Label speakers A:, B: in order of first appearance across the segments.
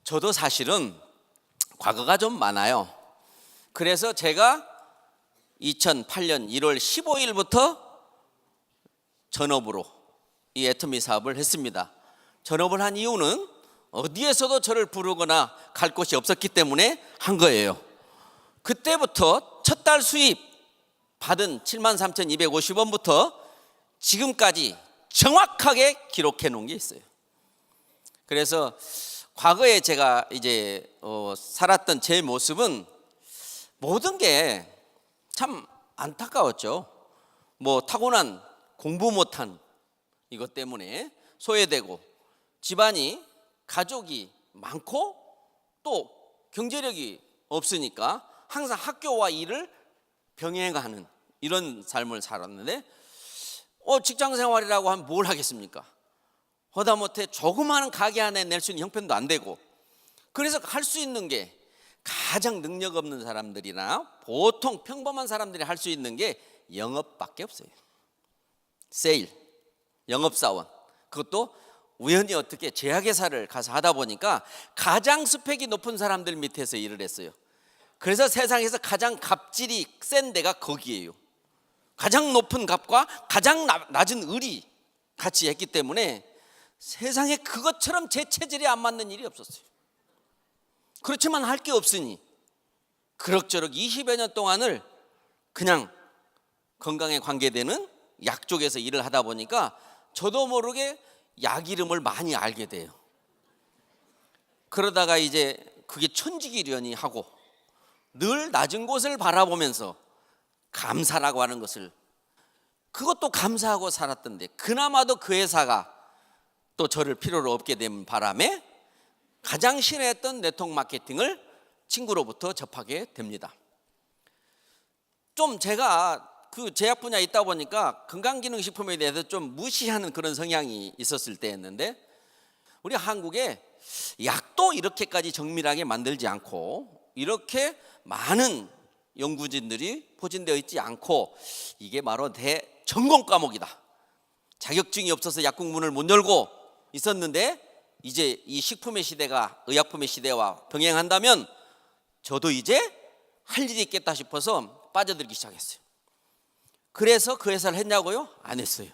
A: 저도 사실은 과거가 좀 많아요. 그래서 제가 2008년 1월 15일부터 전업으로 이 애터미 사업을 했습니다. 전업을 한 이유는 어디에서도 저를 부르거나 갈 곳이 없었기 때문에 한 거예요. 그때부터 첫 달 수입 받은 73,250원부터 지금까지 정확하게 기록해 놓은 게 있어요. 그래서 과거에 제가 이제 살았던 제 모습은 모든 게 참 안타까웠죠. 뭐 타고난 공부 못한 이것 때문에 소외되고, 집안이 가족이 많고 또 경제력이 없으니까 항상 학교와 일을 병행하는 이런 삶을 살았는데, 직장 생활이라고 하면 뭘 하겠습니까? 하다못해 조그마한 가게 안에 낼 수 있는 형편도 안 되고, 그래서 할 수 있는 게 가장 능력 없는 사람들이나 보통 평범한 사람들이 할 수 있는 게 영업밖에 없어요. 세일, 영업사원. 그것도 우연히 어떻게 제약회사를 가서 하다 보니까 가장 스펙이 높은 사람들 밑에서 일을 했어요. 그래서 세상에서 가장 갑질이 센 데가 거기에요. 가장 높은 갑과 가장 낮은 을이 같이 했기 때문에 세상에 그것처럼 제 체질에 안 맞는 일이 없었어요. 그렇지만 할 게 없으니 그럭저럭 20여 년 동안을 그냥 건강에 관계되는 약 쪽에서 일을 하다 보니까 저도 모르게 약 이름을 많이 알게 돼요. 그러다가 이제 그게 천지기련이 하고 늘 낮은 곳을 바라보면서 감사라고 하는 것을, 그것도 감사하고 살았던데, 그나마도 그 회사가 또 저를 필요로 없게 된 바람에 가장 싫어했던 네트워크 마케팅을 친구로부터 접하게 됩니다. 좀 제가 그 제약 분야에 있다 보니까 건강기능식품에 대해서 좀 무시하는 그런 성향이 있었을 때였는데, 우리 한국에 약도 이렇게까지 정밀하게 만들지 않고 이렇게 많은 연구진들이 포진되어 있지 않고, 이게 바로 대전공 과목이다. 자격증이 없어서 약국 문을 못 열고 있었는데, 이제 이 식품의 시대가 의약품의 시대와 병행한다면 저도 이제 할 일이 있겠다 싶어서 빠져들기 시작했어요. 그래서 그 회사를 했냐고요? 안 했어요.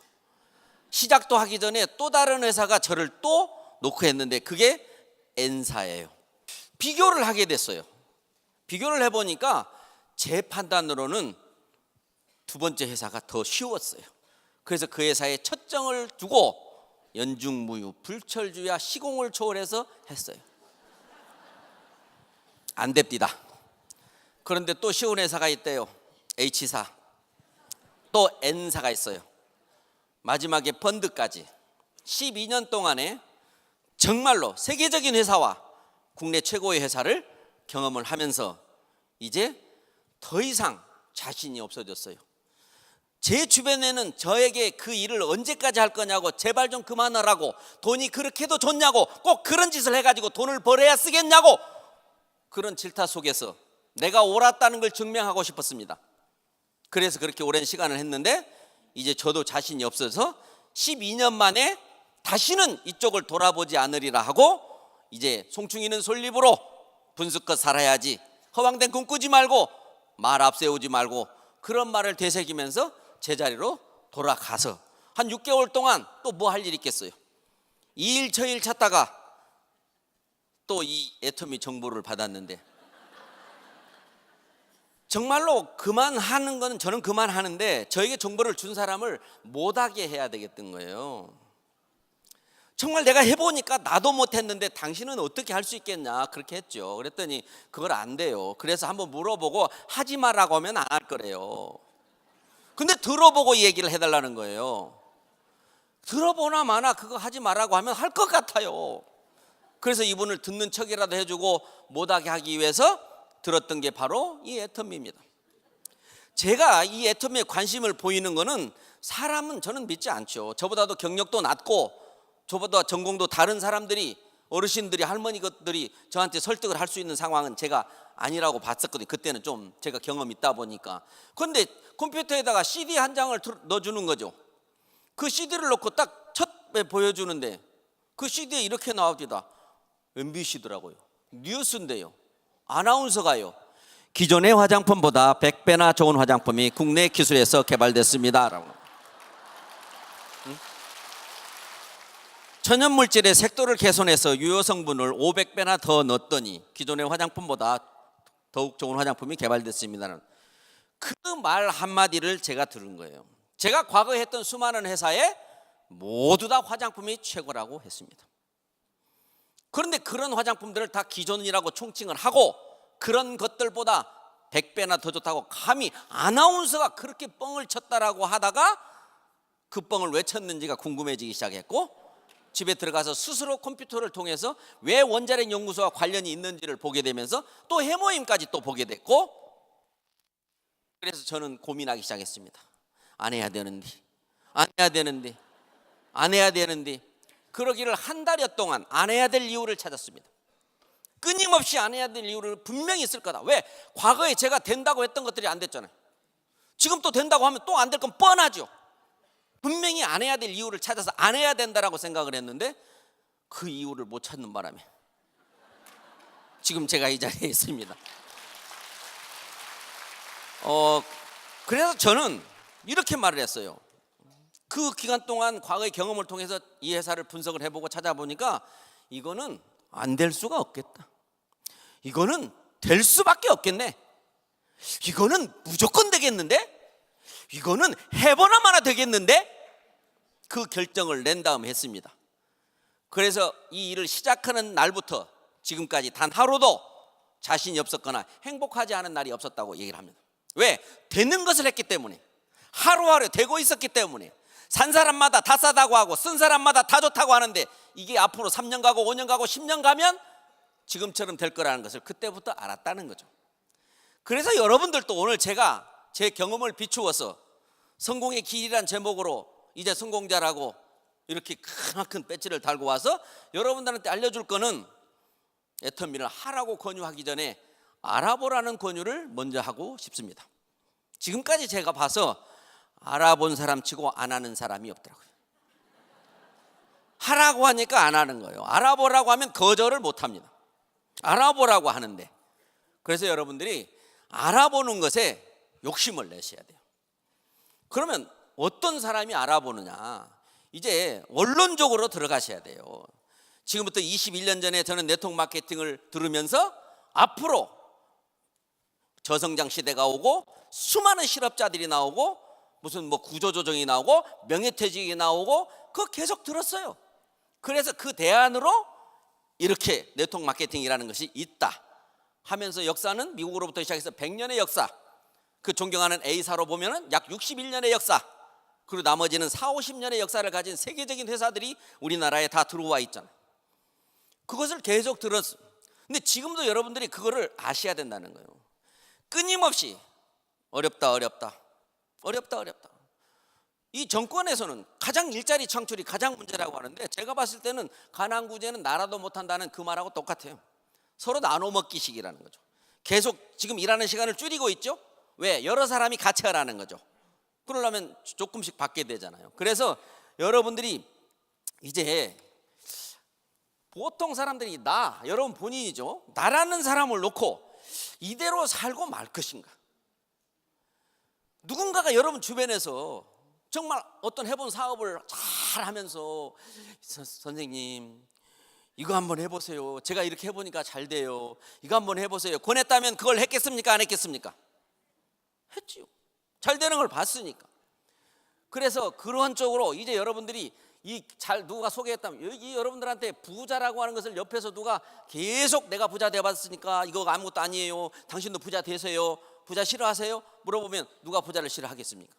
A: 시작도 하기 전에 또 다른 회사가 저를 또 놓고 했는데, 그게 N사예요. 비교를 하게 됐어요. 비교를 해보니까 제 판단으로는 두 번째 회사가 더 쉬웠어요. 그래서 그 회사에 초점을 두고 연중무휴, 불철주야, 시공을 초월해서 했어요. 안 됩니다. 그런데 또 쉬운 회사가 있대요. H사. 또 N사가 있어요. 마지막에 펀드까지 12년 동안에 정말로 세계적인 회사와 국내 최고의 회사를 경험을 하면서 이제 더 이상 자신이 없어졌어요. 제 주변에는 저에게 그 일을 언제까지 할 거냐고, 제발 좀 그만하라고, 돈이 그렇게도 좋냐고, 꼭 그런 짓을 해가지고 돈을 벌어야 쓰겠냐고, 그런 질타 속에서 내가 옳았다는 걸 증명하고 싶었습니다. 그래서 그렇게 오랜 시간을 했는데, 이제 저도 자신이 없어서 12년 만에 다시는 이쪽을 돌아보지 않으리라 하고, 이제 송충이는 솔잎으로 분수껏 살아야지, 허황된 꿈 꾸지 말고 말 앞세우지 말고, 그런 말을 되새기면서 제자리로 돌아가서 한 6개월 동안 또 뭐 할 일 있겠어요. 이 일 저 일 찾다가 또 이 애터미 정보를 받았는데, 정말로 그만하는 건 저는 그만하는데 저에게 정보를 준 사람을 못하게 해야 되겠던 거예요. 정말 내가 해보니까 나도 못했는데 당신은 어떻게 할 수 있겠냐, 그렇게 했죠. 그랬더니 그걸 안 돼요. 그래서 한번 물어보고 하지 마라고 하면 안 할 거래요. 근데 들어보고 얘기를 해달라는 거예요. 들어보나 마나 그거 하지 마라고 하면 할 것 같아요. 그래서 이분을 듣는 척이라도 해주고 못하게 하기 위해서 들었던 게 바로 이 애터미입니다. 제가 이 애터미에 관심을 보이는 거는, 사람은 저는 믿지 않죠. 저보다도 경력도 낮고 저보다 전공도 다른 사람들이, 어르신들이, 할머니들이 저한테 설득을 할 수 있는 상황은 제가 아니라고 봤었거든요. 그때는 좀 제가 경험이 있다 보니까. 그런데 컴퓨터에다가 CD 한 장을 넣어주는 거죠. 그 CD를 넣고 딱 첫 보여주는데 그 CD에 이렇게 나옵니다. MBC더라고요. 뉴스인데요. 아나운서가요. 기존의 화장품보다 100배나 좋은 화장품이 국내 기술에서 개발됐습니다. 라고. 천연물질의 색도를 개선해서 유효 성분을 500배나 더 넣었더니 기존의 화장품보다 더욱 좋은 화장품이 개발됐습니다는 그 말 한마디를 제가 들은 거예요. 제가 과거에 했던 수많은 회사에 모두 다 화장품이 최고라고 했습니다. 그런데 그런 화장품들을 다 기존이라고 총칭을 하고 그런 것들보다 100배나 더 좋다고 감히 아나운서가 그렇게 뻥을 쳤다라고 하다가 그 뻥을 왜 쳤는지가 궁금해지기 시작했고 집에 들어가서 스스로 컴퓨터를 통해서 왜 원자력 연구소와 관련이 있는지를 보게 되면서 또 해모임까지 또 보게 됐고 그래서 저는 고민하기 시작했습니다. 안 해야 되는데 안 해야 되는데 안 해야 되는데 그러기를 한 달여 동안 안 해야 될 이유를 찾았습니다. 끊임없이 안 해야 될 이유를 분명히 있을 거다. 왜? 과거에 제가 된다고 했던 것들이 안 됐잖아요. 지금 또 된다고 하면 또 안 될 건 뻔하죠. 분명히 안 해야 될 이유를 찾아서 안 해야 된다라고 생각을 했는데 그 이유를 못 찾는 바람에 지금 제가 이 자리에 있습니다. 그래서 저는 이렇게 말을 했어요. 그 기간 동안 과거의 경험을 통해서 이 회사를 분석을 해보고 찾아보니까 이거는 안 될 수가 없겠다. 이거는 될 수밖에 없겠네. 이거는 무조건 되겠는데? 이거는 해보나 마나 되겠는데? 그 결정을 낸 다음 했습니다. 그래서 이 일을 시작하는 날부터 지금까지 단 하루도 자신이 없었거나 행복하지 않은 날이 없었다고 얘기를 합니다. 왜? 되는 것을 했기 때문에, 하루하루 되고 있었기 때문에. 산 사람마다 다 싸다고 하고 쓴 사람마다 다 좋다고 하는데 이게 앞으로 3년 가고 5년 가고 10년 가면 지금처럼 될 거라는 것을 그때부터 알았다는 거죠. 그래서 여러분들도 오늘 제가 제 경험을 비추어서 성공의 길이란 제목으로 이제 성공자라고 이렇게 크나큰 배지를 달고 와서 여러분들한테 알려줄 거는 애터미를 하라고 권유하기 전에 알아보라는 권유를 먼저 하고 싶습니다. 지금까지 제가 봐서 알아본 사람 치고 안 하는 사람이 없더라고요. 하라고 하니까 안 하는 거예요. 알아보라고 하면 거절을 못 합니다. 알아보라고 하는데. 그래서 여러분들이 알아보는 것에 욕심을 내셔야 돼요. 그러면 어떤 사람이 알아보느냐? 이제 원론적으로 들어가셔야 돼요. 지금부터 21년 전에 저는 네트워크 마케팅을 들으면서 앞으로 저성장 시대가 오고 수많은 실업자들이 나오고 무슨 뭐 구조조정이 나오고 명예퇴직이 나오고 그거 계속 들었어요. 그래서 그 대안으로 이렇게 네트워크 마케팅이라는 것이 있다 하면서 역사는 미국으로부터 시작해서 100년의 역사, 그 존경하는 A사로 보면은 약 61년의 역사, 그리고 나머지는 4, 50년의 역사를 가진 세계적인 회사들이 우리나라에 다 들어와 있잖아요. 그것을 계속 들었어요. 근데 지금도 여러분들이 그거를 아셔야 된다는 거예요. 끊임없이 어렵다. 이 정권에서는 가장 일자리 창출이 가장 문제라고 하는데 제가 봤을 때는 가난구제는 나라도 못한다는 그 말하고 똑같아요. 서로 나눠먹기식이라는 거죠. 계속 지금 일하는 시간을 줄이고 있죠. 왜? 여러 사람이 같이 하라는 거죠. 그러려면 조금씩 받게 되잖아요. 그래서 여러분들이 이제 보통 사람들이 여러분 본인이죠. 나라는 사람을 놓고 이대로 살고 말 것인가? 누군가가 여러분 주변에서 정말 어떤 해본 사업을 잘 하면서 선생님 이거 한번 해보세요. 제가 이렇게 해보니까 잘 돼요. 이거 한번 해보세요. 권했다면 그걸 했겠습니까? 안 했겠습니까? 했지요. 잘 되는 걸 봤으니까. 그래서 그러한 쪽으로 이제 여러분들이 누가 소개했다면 여기 여러분들한테 부자라고 하는 것을 옆에서 누가 계속 내가 부자 되어봤으니까 이거 아무것도 아니에요. 당신도 부자 되세요. 부자 싫어하세요? 물어보면 누가 부자를 싫어하겠습니까?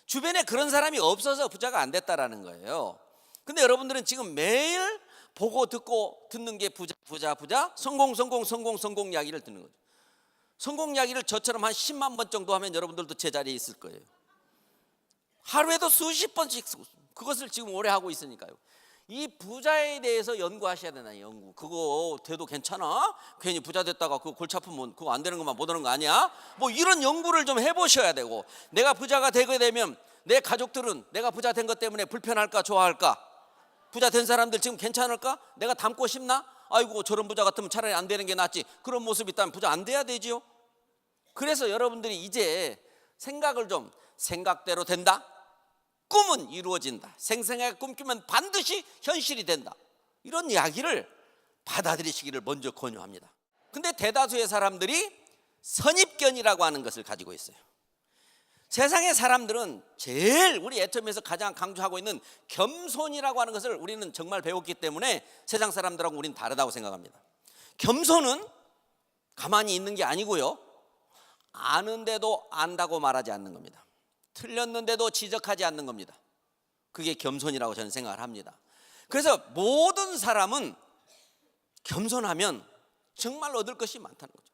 A: 주변에 그런 사람이 없어서 부자가 안 됐다라는 거예요. 근데 여러분들은 지금 매일 보고 듣는 게 부자 성공 이야기를 듣는 거죠. 성공 이야기를 저처럼 한 10만 번 정도 하면 여러분들도 제 자리에 있을 거예요. 하루에도 수십 번씩 그것을 지금 오래 하고 있으니까요. 이 부자에 대해서 연구하셔야 되나 연구. 그거 돼도 괜찮아? 괜히 부자 됐다가 그거 골치 아프면 그거 안 되는 것만 못 하는 거 아니야? 뭐 이런 연구를 좀 해보셔야 되고, 내가 부자가 되게 되면 내 가족들은 내가 부자 된 것 때문에 불편할까 좋아할까? 부자 된 사람들 지금 괜찮을까? 내가 닮고 싶나? 아이고 저런 부자 같으면 차라리 안 되는 게 낫지. 그런 모습이 있다면 부자 안 돼야 되지요. 그래서 여러분들이 이제 생각을 좀, 생각대로 된다, 꿈은 이루어진다, 생생하게 꿈꾸면 반드시 현실이 된다, 이런 이야기를 받아들이시기를 먼저 권유합니다. 근데 대다수의 사람들이 선입견이라고 하는 것을 가지고 있어요. 세상의 사람들은 제일 우리 애텀에서 가장 강조하고 있는 겸손이라고 하는 것을 우리는 정말 배웠기 때문에 세상 사람들하고 우리는 다르다고 생각합니다. 겸손은 가만히 있는 게 아니고요, 아는데도 안다고 말하지 않는 겁니다. 틀렸는데도 지적하지 않는 겁니다. 그게 겸손이라고 저는 생각을 합니다. 그래서 모든 사람은 겸손하면 정말 얻을 것이 많다는 거죠.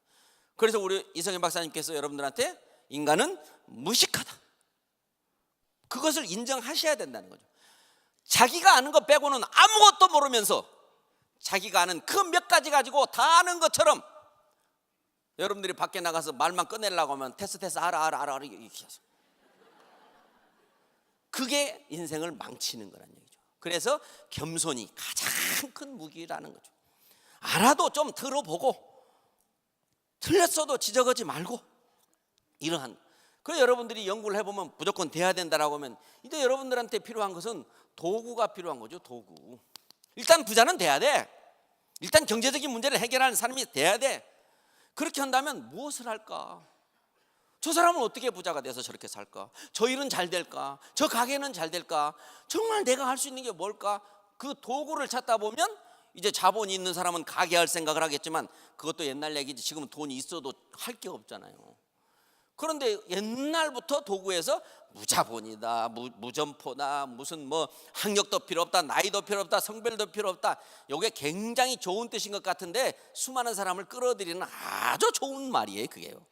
A: 그래서 우리 이성현 박사님께서 여러분들한테 인간은 무식하다, 그것을 인정하셔야 된다는 거죠. 자기가 아는 것 빼고는 아무것도 모르면서 자기가 아는 그 몇 가지 가지고 다 아는 것처럼 여러분들이 밖에 나가서 말만 꺼내려고 하면 테스 알아 이렇게 해서 그게 인생을 망치는 거란 얘기죠. 그래서 겸손이 가장 큰 무기라는 거죠. 알아도 좀 들어보고 틀렸어도 지적하지 말고 이러한. 그래서 여러분들이 연구를 해보면 무조건 돼야 된다라고 하면 이제 여러분들한테 필요한 것은 도구가 필요한 거죠. 도구. 일단 부자는 돼야 돼. 일단 경제적인 문제를 해결하는 사람이 돼야 돼. 그렇게 한다면 무엇을 할까? 저 사람은 어떻게 부자가 돼서 저렇게 살까? 저 일은 잘 될까? 저 가게는 잘 될까? 정말 내가 할 수 있는 게 뭘까? 그 도구를 찾다 보면 이제 자본이 있는 사람은 가게 할 생각을 하겠지만 그것도 옛날 얘기지. 지금은 돈이 있어도 할 게 없잖아요. 그런데 옛날부터 도구에서 무자본이다, 무점포다, 무슨 뭐 학력도 필요 없다, 나이도 필요 없다, 성별도 필요 없다, 이게 굉장히 좋은 뜻인 것 같은데 수많은 사람을 끌어들이는 아주 좋은 말이에요, 그게요.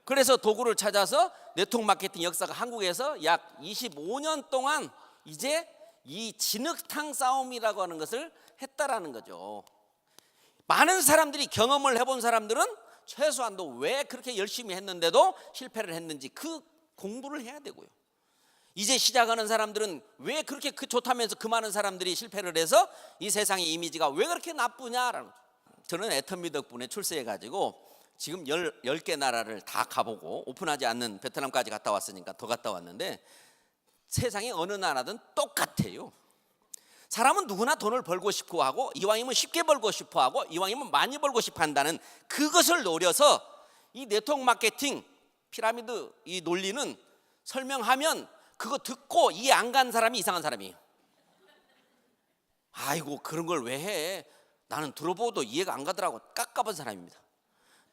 A: 그래서 도구를 찾아서 네트워크 마케팅 역사가 한국에서 약 25년 동안 이제 이 진흙탕 싸움이라고 하는 것을 했다라는 거죠. 많은 사람들이 경험을 해본 사람들은 최소한도 왜 그렇게 열심히 했는데도 실패를 했는지 그 공부를 해야 되고요. 이제 시작하는 사람들은 왜 그렇게 좋다면서 그 많은 사람들이 실패를 해서 이 세상의 이미지가 왜 그렇게 나쁘냐라는 거죠. 저는 애터미 덕분에 출세해가지고 지금 10개 나라를 다 가보고 오픈하지 않는 베트남까지 갔다 왔으니까 더 갔다 왔는데 세상의 어느 나라든 똑같아요. 사람은 누구나 돈을 벌고 싶어 하고 이왕이면 쉽게 벌고 싶어 하고 이왕이면 많이 벌고 싶어 한다는 그것을 노려서 이 네트워크 마케팅 피라미드 이 논리는 설명하면 그거 듣고 이해 안 간 사람이 이상한 사람이에요. 아이고 그런 걸 왜 해? 나는 들어보고도 이해가 안 가더라고. 깝깝한 사람입니다.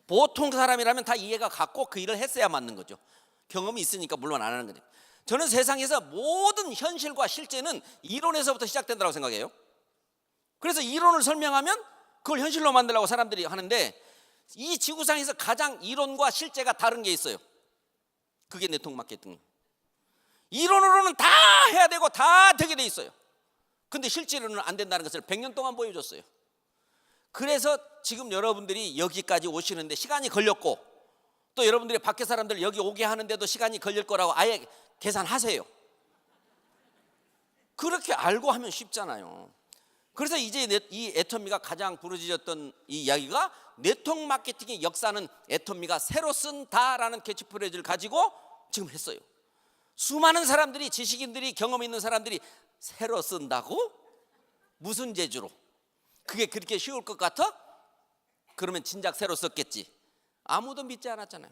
A: 보통 사람이라면 다 이해가 갔고 그 일을 했어야 맞는 거죠. 경험이 있으니까 물론 안 하는 거죠. 저는 세상에서 모든 현실과 실제는 이론에서부터 시작된다고 생각해요. 그래서 이론을 설명하면 그걸 현실로 만들려고 사람들이 하는데 이 지구상에서 가장 이론과 실제가 다른 게 있어요. 그게 네트워크 마케팅. 이론으로는 다 해야 되고 다 되게 돼 있어요. 근데 실제로는 안 된다는 것을 100년 동안 보여줬어요. 그래서 지금 여러분들이 여기까지 오시는데 시간이 걸렸고 또 여러분들이 밖에 사람들 여기 오게 하는데도 시간이 걸릴 거라고 아예 계산하세요. 그렇게 알고 하면 쉽잖아요. 그래서 이제 이 애터미가 가장 부르짖었던 이 이야기가 네트워크 마케팅의 역사는 애터미가 새로 쓴다라는 캐치프레이즈를 가지고 지금 했어요. 수많은 사람들이 지식인들이 경험 있는 사람들이 새로 쓴다고? 무슨 재주로? 그게 그렇게 쉬울 것 같아? 그러면 진작 새로 썼겠지. 아무도 믿지 않았잖아요.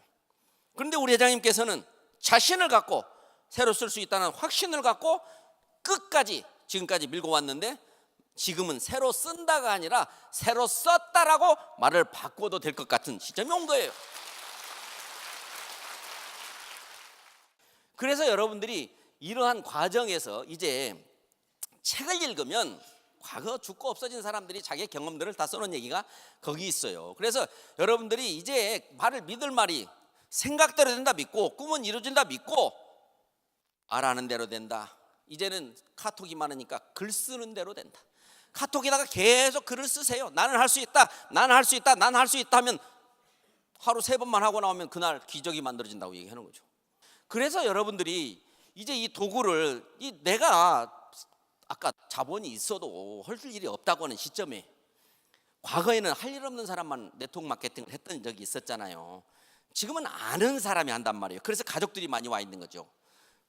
A: 그런데 우리 회장님께서는 자신을 갖고 새로 쓸 수 있다는 확신을 갖고 끝까지 지금까지 밀고 왔는데 지금은 새로 쓴다가 아니라 새로 썼다라고 말을 바꿔도 될 것 같은 시점이 온 거예요. 그래서 여러분들이 이러한 과정에서 이제 책을 읽으면 과거 죽고 없어진 사람들이 자기의 경험들을 다 써놓은 얘기가 거기 있어요. 그래서 여러분들이 이제 말을 믿을 말이 생각대로 된다 믿고 꿈은 이루어진다 믿고 말하는 대로 된다. 이제는 카톡이 많으니까 글 쓰는 대로 된다. 카톡에다가 계속 글을 쓰세요. 나는 할 수 있다. 나는 할 수 있다. 나는 할 수 있다 하면 하루 3번만 하고 나오면 그날 기적이 만들어진다고 얘기하는 거죠. 그래서 여러분들이 이제 이 도구를 내가 아까 자본이 있어도 할 일이 없다고 하는 시점에 과거에는 할 일 없는 사람만 네트워크 마케팅을 했던 적이 있었잖아요. 지금은 아는 사람이 한단 말이에요. 그래서 가족들이 많이 와 있는 거죠.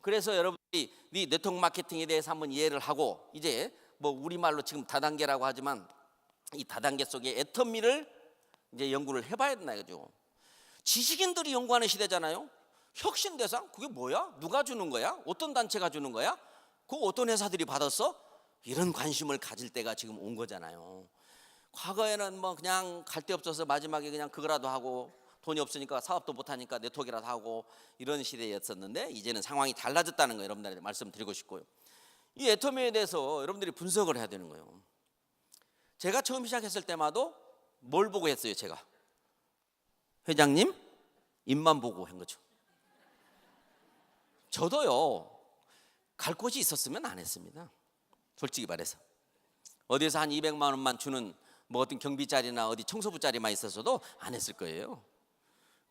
A: 그래서 여러분들이 이 네트워크 마케팅에 대해서 한번 이해를 하고, 이제 뭐 우리말로 지금 다단계라고 하지만 이 다단계 속에 애터미를 이제 연구를 해봐야 된다 이거죠. 지식인들이 연구하는 시대잖아요. 혁신대상 그게 뭐야? 누가 주는 거야? 어떤 단체가 주는 거야? 그거 어떤 회사들이 받았어? 이런 관심을 가질 때가 지금 온 거잖아요. 과거에는 뭐 그냥 갈 데 없어서 마지막에 그냥 그거라도 하고, 돈이 없으니까 사업도 못하니까 네트워크라도 하고, 이런 시대였었는데 이제는 상황이 달라졌다는 거 여러분들한테 말씀드리고 싶고요. 이 애터미에 대해서 여러분들이 분석을 해야 되는 거예요. 제가 처음 시작했을 때마다 뭘 보고 했어요? 제가 회장님 입만 보고 한 거죠. 저도요, 갈 곳이 있었으면 안 했습니다. 솔직히 말해서 어디에서 한 200만 원만 주는 뭐 어떤 경비 자리나 어디 청소부 자리만 있었어도 안 했을 거예요.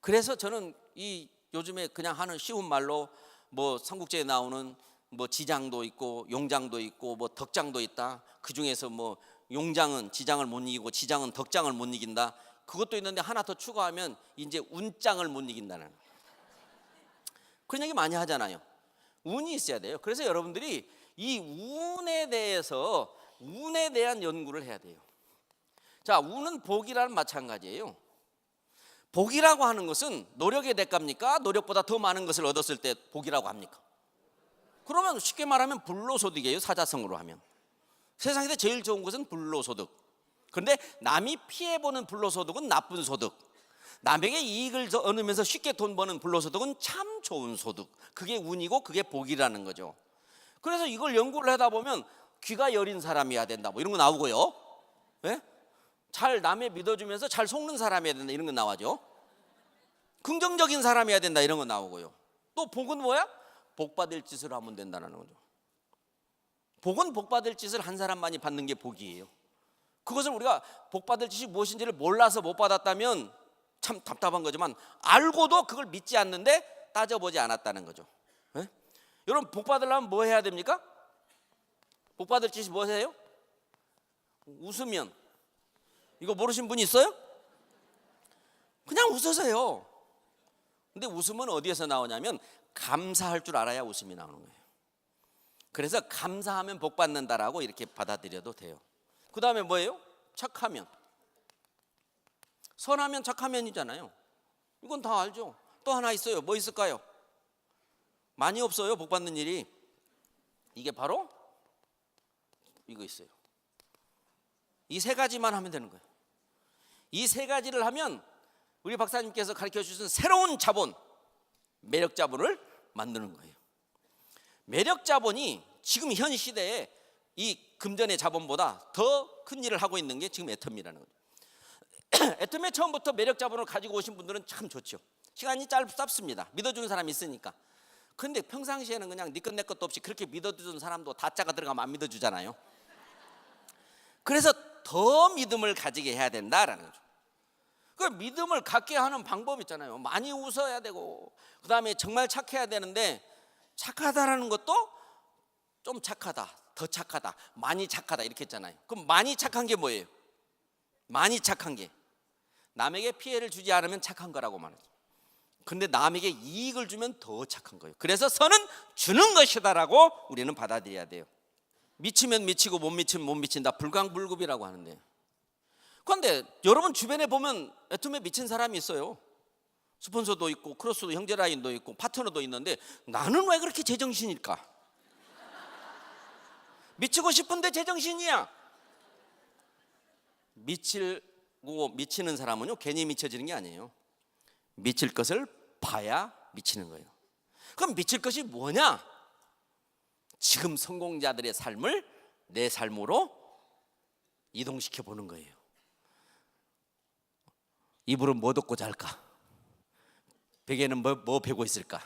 A: 그래서 저는 이 요즘에 그냥 하는 쉬운 말로 뭐 삼국지에 나오는 뭐 지장도 있고 용장도 있고 뭐 덕장도 있다. 그 중에서 뭐 용장은 지장을 못 이기고 지장은 덕장을 못 이긴다. 그것도 있는데 하나 더 추가하면 이제 운장을 못 이긴다는 그런 얘기 많이 하잖아요. 운이 있어야 돼요. 그래서 여러분들이 이 운에 대해서 운에 대한 연구를 해야 돼요. 자, 운은 복이랑 마찬가지예요. 복이라고 하는 것은 노력의 대가입니까? 노력보다 더 많은 것을 얻었을 때 복이라고 합니까? 그러면 쉽게 말하면 불로소득이에요. 사자성어로 하면 세상에서 제일 좋은 것은 불로소득. 그런데 남이 피해보는 불로소득은 나쁜 소득, 남에게 이익을 얻으면서 쉽게 돈 버는 불로소득은 참 좋은 소득. 그게 운이고 그게 복이라는 거죠. 그래서 이걸 연구를 하다 보면 귀가 여린 사람이어야 된다 뭐 이런 거 나오고요. 네? 잘 남의 믿어주면서 잘 속는 사람이어야 된다 이런 거 나와죠. 긍정적인 사람이어야 된다 이런 거 나오고요. 또 복은 뭐야? 복 받을 짓을 하면 된다는 거죠. 복은 복 받을 짓을 한 사람만이 받는 게 복이에요. 그것을 우리가 복 받을 짓이 무엇인지를 몰라서 못 받았다면 참 답답한 거지만, 알고도 그걸 믿지 않는데 따져보지 않았다는 거죠. 네? 여러분 복 받으려면 뭐 해야 됩니까? 복 받을 짓이 뭐세요? 웃으면. 이거 모르신 분이 있어요? 그냥 웃으세요. 근데 웃음은 어디에서 나오냐면 감사할 줄 알아야 웃음이 나오는 거예요. 그래서 감사하면 복 받는다라고 이렇게 받아들여도 돼요. 그 다음에 뭐예요? 착하면. 선하면 착하면이잖아요. 이건 다 알죠. 또 하나 있어요. 뭐 있을까요? 많이 없어요. 복 받는 일이. 이게 바로 이거 있어요. 이 세 가지만 하면 되는 거예요. 이 세 가지를 하면 우리 박사님께서 가르쳐 주신 새로운 자본, 매력 자본을 만드는 거예요. 매력 자본이 지금 현 시대에 이 금전의 자본보다 더 큰 일을 하고 있는 게 지금 애터미라는 거죠. 애터미 처음부터 매력 자본을 가지고 오신 분들은 참 좋죠. 시간이 짧습니다. 믿어주는 사람이 있으니까. 그런데 평상시에는 그냥 네 것 내 것도 없이 그렇게 믿어주는 사람도 다짜가 들어가면 안 믿어주잖아요. 그래서 더 믿음을 가지게 해야 된다라는 거죠. 그 믿음을 갖게 하는 방법이 있잖아요. 많이 웃어야 되고, 그 다음에 정말 착해야 되는데, 착하다라는 것도 좀 착하다, 더 착하다, 많이 착하다 이렇게 했잖아요. 그럼 많이 착한 게 뭐예요? 많이 착한 게 남에게 피해를 주지 않으면 착한 거라고 말하죠. 근데 남에게 이익을 주면 더 착한 거예요. 그래서 선은 주는 것이다라고 우리는 받아들여야 돼요. 미치면 미치고 못 미치면 못 미친다, 불광불급이라고 하는데, 그런데 여러분 주변에 보면 애터미에 미친 사람이 있어요. 스폰서도 있고 크로스도 형제라인도 있고 파트너도 있는데, 나는 왜 그렇게 제정신일까? 미치고 싶은데 제정신이야. 미치는 사람은요 괜히 미쳐지는 게 아니에요. 미칠 것을 봐야 미치는 거예요. 그럼 미칠 것이 뭐냐? 지금 성공자들의 삶을 내 삶으로 이동시켜 보는 거예요. 이불은 뭐 덮고 잘까? 베개는 뭐 베고 있을까?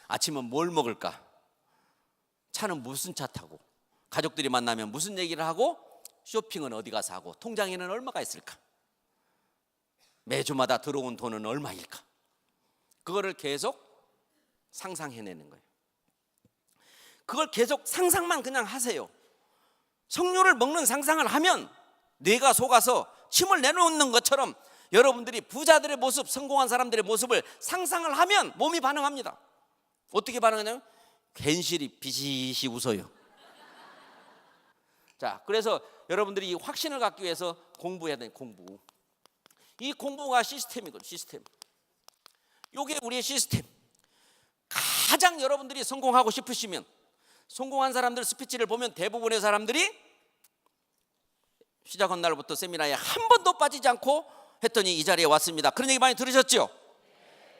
A: 아침은 뭘 먹을까? 차는 무슨 차 타고, 가족들이 만나면 무슨 얘기를 하고, 쇼핑은 어디 가서 하고, 통장에는 얼마가 있을까? 매주마다 들어온 돈은 얼마일까? 그거를 계속 상상해내는 거예요. 그걸 계속 상상만 그냥 하세요. 석류를 먹는 상상을 하면 뇌가 속아서 침을 내놓는 것처럼 여러분들이 부자들의 모습, 성공한 사람들의 모습을 상상을 하면 몸이 반응합니다. 어떻게 반응하냐면 괜시리 비시시 웃어요. 자, 그래서 여러분들이 이 확신을 갖기 위해서 공부해야 돼요. 공부. 이 공부가 시스템이거든요. 시스템. 이게 우리의 시스템. 가장 여러분들이 성공하고 싶으시면, 성공한 사람들 스피치를 보면 대부분의 사람들이 시작한 날부터 세미나에 한 번도 빠지지 않고 했더니 이 자리에 왔습니다. 그런 얘기 많이 들으셨죠?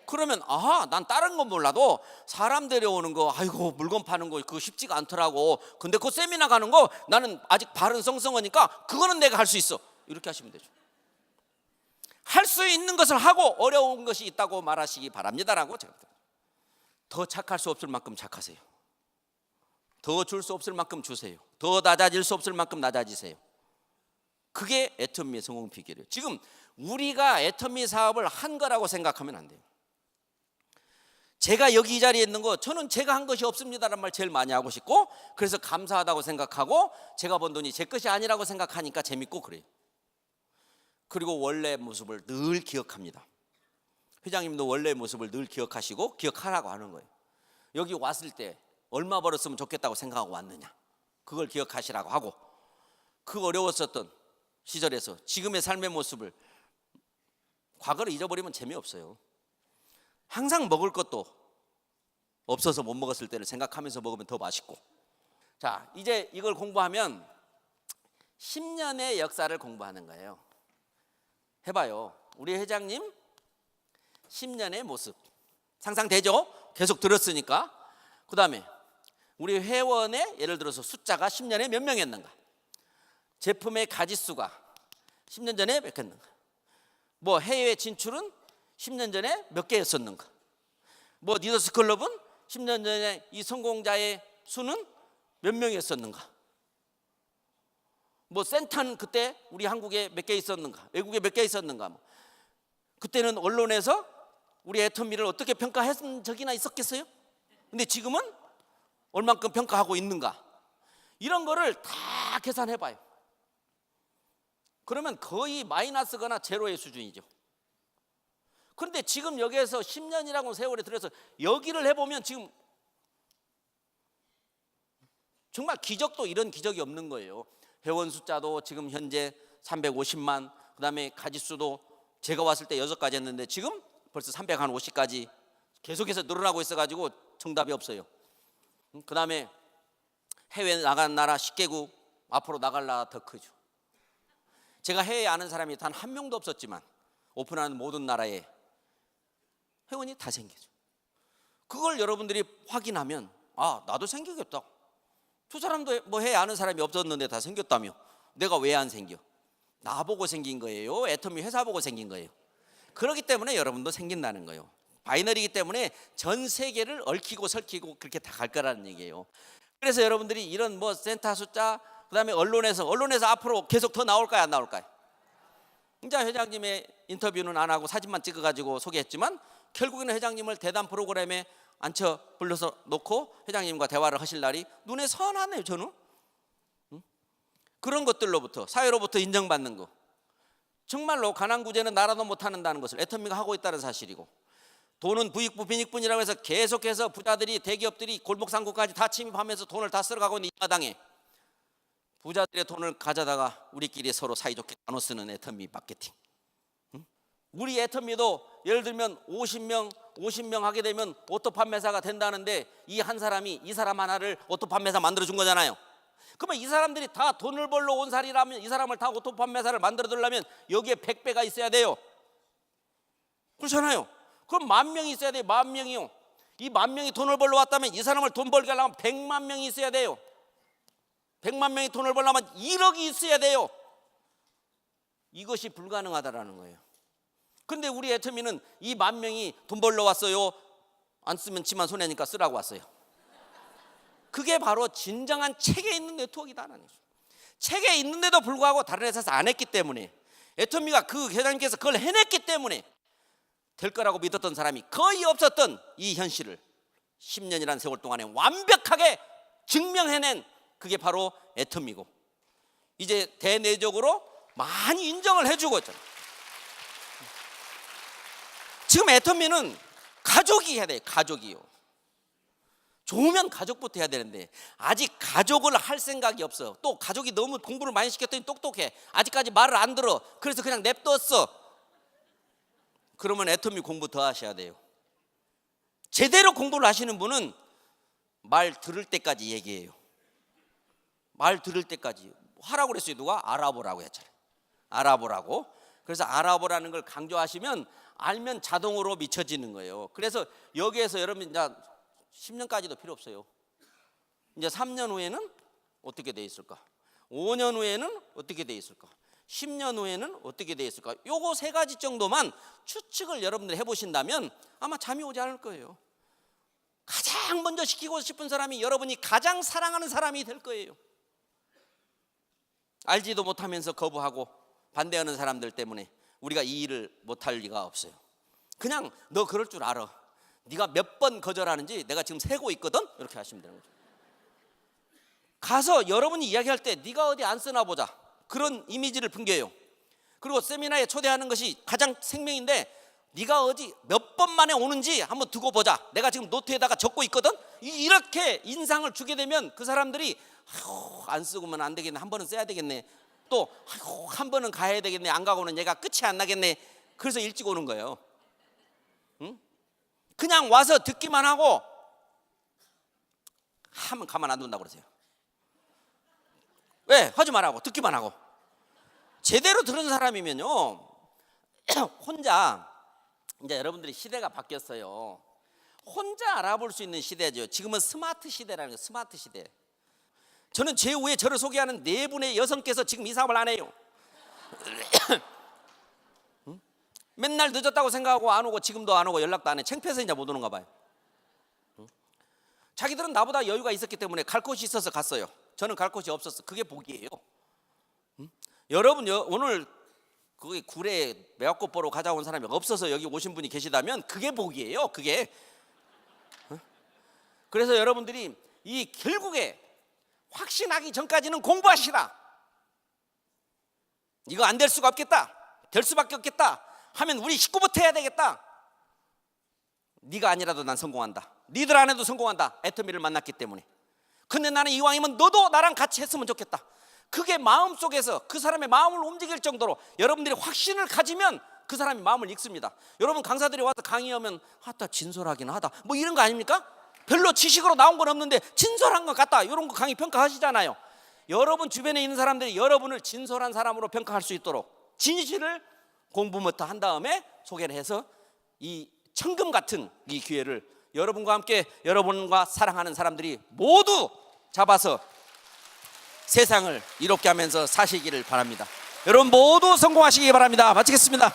A: 그러면 난 다른 건 몰라도 사람 데려오는 거, 아이고 물건 파는 거 그거 쉽지가 않더라고. 근데 그 세미나 가는 거 나는 아직 발은 썽썽하니까 그거는 내가 할 수 있어. 이렇게 하시면 되죠. 할 수 있는 것을 하고 어려운 것이 있다고 말하시기 바랍니다라고 제가 더 착할 수 없을 만큼 착하세요. 더 줄 수 없을 만큼 주세요. 더 낮아질 수 없을 만큼 낮아지세요. 그게 애터미의 성공 비결이에요. 지금 우리가 애터미 사업을 한 거라고 생각하면 안 돼요. 제가 여기 이 자리에 있는 거, 저는 제가 한 것이 없습니다라는 말 제일 많이 하고 싶고, 그래서 감사하다고 생각하고, 제가 번 돈이 제 것이 아니라고 생각하니까 재밌고 그래요. 그리고 원래 모습을 늘 기억합니다. 회장님도 원래 모습을 늘 기억하시고 기억하라고 하는 거예요. 여기 왔을 때 얼마 벌었으면 좋겠다고 생각하고 왔느냐, 그걸 기억하시라고 하고, 그 어려웠었던 시절에서 지금의 삶의 모습을, 과거를 잊어버리면 재미없어요. 항상 먹을 것도 없어서 못 먹었을 때를 생각하면서 먹으면 더 맛있고. 자, 이제 이걸 공부하면 10년의 역사를 공부하는 거예요. 해봐요. 우리 회장님 10년의 모습 상상되죠? 계속 들었으니까. 그 다음에 우리 회원의 예를 들어서 숫자가 10년에 몇 명이었는가, 제품의 가짓수가 10년 전에 몇 개였는가, 뭐 해외 진출은 10년 전에 몇 개였었는가, 뭐 리더스 클럽은 10년 전에 이 성공자의 수는 몇 명이었었는가, 뭐 센터는 그때 우리 한국에 몇 개 있었는가, 외국에 몇 개 있었는가, 뭐 그때는 언론에서 우리 애터미를 어떻게 평가한 적이나 있었겠어요? 근데 지금은 얼만큼 평가하고 있는가, 이런 거를 다 계산해 봐요. 그러면 거의 마이너스거나 제로의 수준이죠. 그런데 지금 여기에서 10년이라고 세월에 들여서 여기를 해보면 지금 정말 기적도 이런 기적이 없는 거예요. 회원 숫자도 지금 현재 350만, 그 다음에 가짓수도 제가 왔을 때 6가지 했는데 지금 벌써 350까지 계속해서 늘어나고 있어가지고 정답이 없어요. 그 다음에 해외 나간 나라 10개국, 앞으로 나갈 나라 더 크죠. 제가 해외에 아는 사람이 단 한 명도 없었지만 오픈하는 모든 나라에 회원이 다 생기죠. 그걸 여러분들이 확인하면 나도 생기겠다. 저 사람도 뭐 해외에 아는 사람이 없었는데 다 생겼다며 내가 왜 안 생겨? 나보고 생긴 거예요? 애터미 회사 보고 생긴 거예요? 그렇기 때문에 여러분도 생긴다는 거예요. 바이너리이기 때문에 전 세계를 얽히고 설키고 그렇게 다 갈 거라는 얘기예요. 그래서 여러분들이 이런 뭐 센터 숫자, 그 다음에 언론에서 앞으로 계속 더 나올까요, 안 나올까요? 이제 회장님의 인터뷰는 안 하고 사진만 찍어가지고 소개했지만 결국에는 회장님을 대담 프로그램에 앉혀 불러서 놓고 회장님과 대화를 하실 날이 눈에 선하네요. 저는 그런 것들로부터, 사회로부터 인정받는 거, 정말로 가난구제는 나라도 못하는다는 것을 애터미가 하고 있다는 사실이고, 돈은 부익부 빈익분이라고 해서 계속해서 부자들이, 대기업들이 골목상구까지 다 침입하면서 돈을 다 쓸어가고 있는 이 마당에 부자들의 돈을 가져다가 우리끼리 서로 사이좋게 나눠 쓰는 애터미 마케팅. 우리 애터미도 예를 들면 50명 하게 되면 오토 판매사가 된다는데 이 한 사람이 이 사람 하나를 오토 판매사 만들어 준 거잖아요. 그러면 이 사람들이 다 돈을 벌러 온 사람이라면 이 사람을 다 오토 판매사를 만들어 두려면 여기에 100배가 있어야 돼요. 그렇잖아요. 그럼 10,000명이 있어야 돼요. 10,000명이요. 이 10,000명이 돈을 벌러 왔다면 이 사람을 돈 벌게 하려면 100만 명이 있어야 돼요. 100만 명이 돈을 벌려면 1억이 있어야 돼요. 이것이 불가능하다라는 거예요. 근데 우리 애터미는 이 10,000명이 돈 벌러 왔어요. 안 쓰면 지만 손해니까 쓰라고 왔어요. 그게 바로 진정한 책에 있는 네트워크이다라는 거죠. 책에 있는데도 불구하고 다른 회사에서 안 했기 때문에, 애터미가 그 회장님께서 그걸 해냈기 때문에 될 거라고 믿었던 사람이 거의 없었던 이 현실을 10년이라는 세월 동안에 완벽하게 증명해낸, 그게 바로 애터미고, 이제 대내적으로 많이 인정을 해주고 있잖아요. 지금 애터미는 가족이 해야 돼요. 가족이요. 좋으면 가족부터 해야 되는데 아직 가족을 할 생각이 없어. 또 가족이 너무 공부를 많이 시켰더니 똑똑해. 아직까지 말을 안 들어. 그래서 그냥 냅뒀어. 그러면 애터미 공부 더 하셔야 돼요. 제대로 공부를 하시는 분은 말 들을 때까지 얘기해요. 말 들을 때까지 하라고 그랬어요. 누가? 알아보라고 했잖아요. 알아보라고. 그래서 알아보라는 걸 강조하시면 알면 자동으로 미쳐지는 거예요. 그래서 여기에서 여러분 이제 10년까지도 필요 없어요. 이제 3년 후에는 어떻게 돼 있을까? 5년 후에는 어떻게 돼 있을까? 10년 후에는 어떻게 돼 있을까? 요거 세 가지 정도만 추측을 여러분들이 해보신다면 아마 잠이 오지 않을 거예요. 가장 먼저 시키고 싶은 사람이 여러분이 가장 사랑하는 사람이 될 거예요. 알지도 못하면서 거부하고 반대하는 사람들 때문에 우리가 이 일을 못할 리가 없어요. 그냥 너 그럴 줄 알아. 네가 몇 번 거절하는지 내가 지금 세고 있거든. 이렇게 하시면 되는 거죠. 가서 여러분이 이야기할 때 네가 어디 안 쓰나 보자. 그런 이미지를 풍겨요. 그리고 세미나에 초대하는 것이 가장 생명인데 네가 어디 몇 번 만에 오는지 한번 두고 보자. 내가 지금 노트에다가 적고 있거든. 이렇게 인상을 주게 되면 그 사람들이 안 쓰고는 안 되겠네. 한 번은 써야 되겠네. 또 한 번은 가야 되겠네. 안 가고는 얘가 끝이 안 나겠네. 그래서 일찍 오는 거예요. 응? 그냥 와서 듣기만 하고 하면 가만 안 둔다고 그러세요. 왜? 하지 말라고. 듣기만 하고. 제대로 들은 사람이면요 혼자, 이제 여러분들이 시대가 바뀌었어요. 혼자 알아볼 수 있는 시대죠. 지금은 스마트 시대라는 거예요. 스마트 시대. 저는 제 후에 저를 소개하는 네 분의 여성께서 지금 이 사업을 안 해요. 맨날 늦었다고 생각하고 안 오고 지금도 안 오고 연락도 안 해. 창피해서 이제 못 오는가 봐요. 자기들은 나보다 여유가 있었기 때문에 갈 곳이 있어서 갔어요. 저는 갈 곳이 없었어. 그게 복이에요. 여러분 오늘 거기 구례 매화꽃 보러 가자 온 사람이 없어서 여기 오신 분이 계시다면 그게 복이에요. 그게. 그래서 여러분들이 이 결국에 확신하기 전까지는 공부하시라. 이거 안 될 수가 없겠다. 될 수밖에 없겠다 하면 우리 식구부터 해야 되겠다. 네가 아니라도 난 성공한다. 니들 안 해도 성공한다. 애터미를 만났기 때문에. 근데 나는 이왕이면 너도 나랑 같이 했으면 좋겠다. 그게 마음속에서 그 사람의 마음을 움직일 정도로 여러분들이 확신을 가지면 그 사람이 마음을 읽습니다. 여러분 강사들이 와서 강의하면 하다 진솔하긴 하다 뭐 이런 거 아닙니까? 별로 지식으로 나온 건 없는데 진솔한 것 같다 이런 거 강의 평가하시잖아요. 여러분 주변에 있는 사람들이 여러분을 진솔한 사람으로 평가할 수 있도록 진실을 공부부터 한 다음에 소개를 해서 이 천금 같은 이 기회를 여러분과 함께 여러분과 사랑하는 사람들이 모두 잡아서 세상을 이롭게 하면서 사시기를 바랍니다. 여러분 모두 성공하시기 바랍니다. 마치겠습니다.